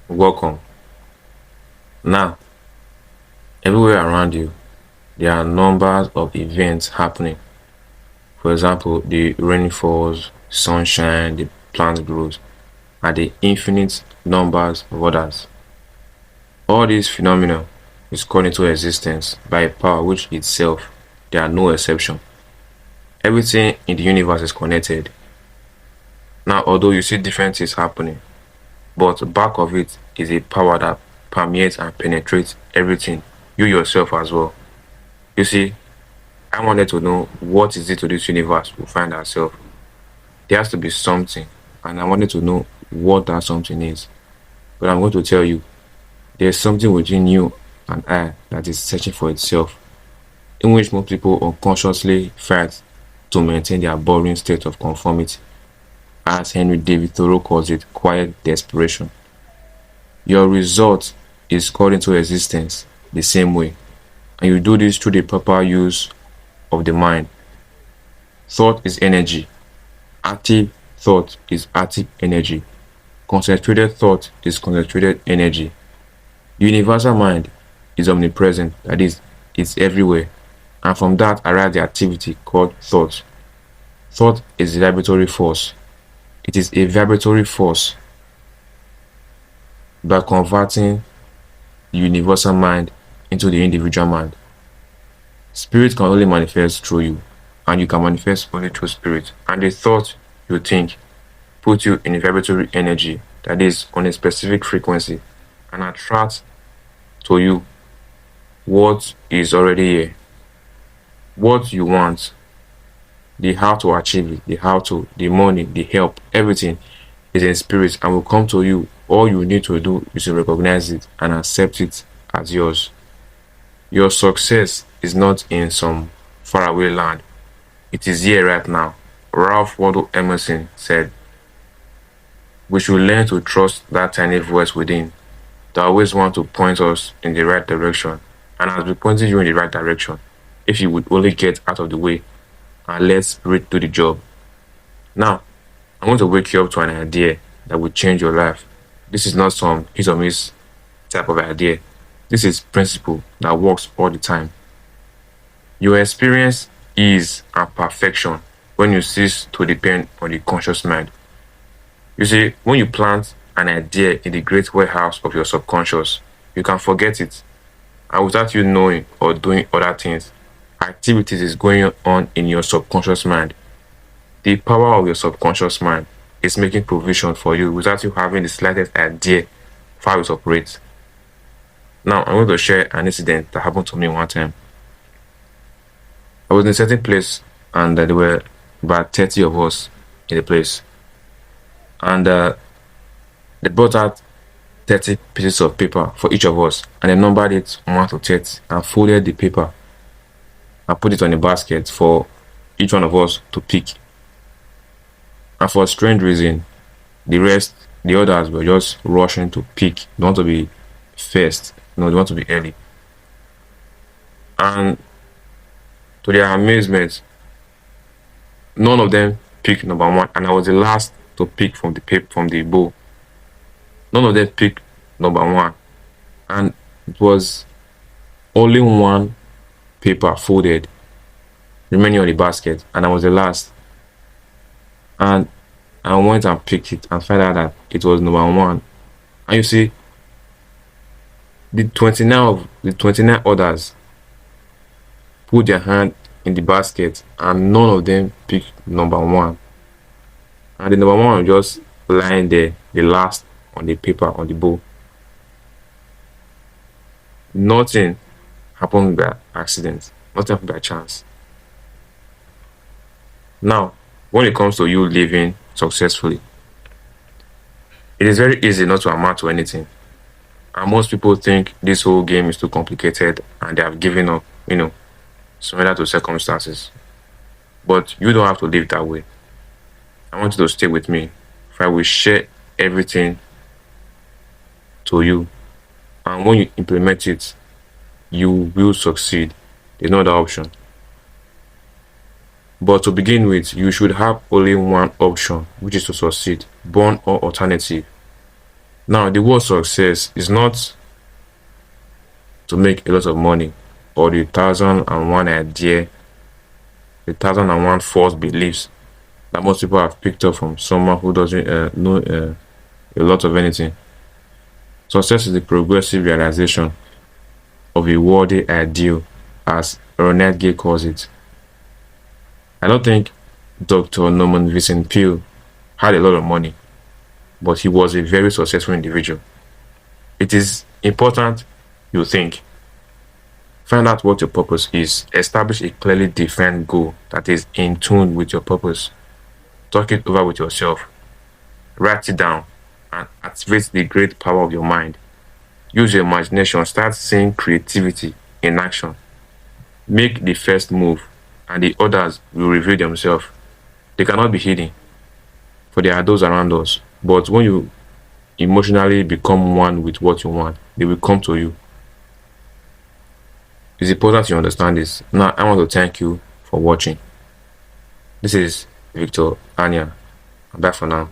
Welcome. Now, everywhere around you, there are numbers of events happening. For example, the rain falls, sunshine, the plant grows, and the infinite numbers of others. All these phenomena is called into existence by a power which itself, there are no exception. Everything in the universe is connected. Now, although you see different things happening, but back of it is a power that permeates and penetrates everything, you yourself as well. You see, I wanted to know what is it to this universe we find ourselves. There has to be something, and I wanted to know what that something is. But I'm going to tell you, there's something within you and I that is searching for itself, in which most people unconsciously fight to maintain their boring state of conformity, as Henry David Thoreau calls it, quiet desperation. Your result is called into existence the same way, and you do this through the proper use of the mind. Thought is energy. Active thought is active energy. Concentrated thought is concentrated energy. The universal mind is omnipresent, that is, it's everywhere. And from that arises the activity called thought. Thought is a vibratory force. It is a vibratory force by converting the universal mind into the individual mind. Spirit can only manifest through you, and you can manifest only through spirit. And the thought you think put you in a vibratory energy that is on a specific frequency and attract to you what is already here, what you want, the how to achieve it, the how to, the money, the help, everything is in spirit and will come to you. All you need to do is to recognize it and accept it as yours. Your success is not in some faraway land. It is here right now. Ralph Waldo Emerson said, we should learn to trust that tiny voice within that always want to point us in the right direction and has been pointing you in the right direction if you would only get out of the way and let spirit do the job. Now, I want to wake you up to an idea that will change your life. This is not some hit or miss type of idea. This is principle that works all the time. Your experience is and perfection when you cease to depend on the conscious mind. You see, when you plant an idea in the great warehouse of your subconscious, you can forget it. And without you knowing or doing other things, activities is going on in your subconscious mind. The power of your subconscious mind is making provision for you without you having the slightest idea of how it operates. Now, I'm going to share an incident that happened to me one time. I was in a certain place and there were about 30 of us in the place. And they brought out 30 pieces of paper for each of us and they numbered it 1 to 30 and folded the paper and put it on a basket for each one of us to pick. And for a strange reason, the others were just rushing to pick. They want to be first. No, they want to be early. And to their amazement, none of them picked number 1, and I was the last to pick from the paper from the bowl. None of them picked number 1, and it was only 1 paper folded remaining on the basket, and I was the last. And I went and picked it and found out that it was number 1. And you see, the 29 others put their hand in the basket and none of them picked number 1. And the number 1 was just lying there, the last on the paper on the bowl. Nothing happened by accident, nothing happened by chance. Now, when it comes to you living successfully, it is very easy not to amount to anything. And most people think this whole game is too complicated and they have given up, surrender to circumstances. But you don't have to live that way. I want you to stay with me. If I will share everything to you, and when you implement it, you will succeed. There's no other option. But to begin with, you should have only one option, which is to succeed, born or alternative. Now, the word success is not to make a lot of money or the 1,001 idea, the 1,001 false beliefs that most people have picked up from someone who doesn't know a lot of anything. Success is the progressive realization of a worthy ideal, as Ronald Gay calls it. I don't think Dr. Norman Vincent Peale had a lot of money, but he was a very successful individual. It is important you think. Find out what your purpose is. Establish a clearly defined goal that is in tune with your purpose. Talk it over with yourself. Write it down and activate the great power of your mind. Use your imagination. Start seeing creativity in action. Make the first move, and the others will reveal themselves. They cannot be hidden, for there are those around us. But when you emotionally become one with what you want, they will come to you. It's important you understand this. Now, I want to thank you for watching. This is Victor Anya. Bye for now.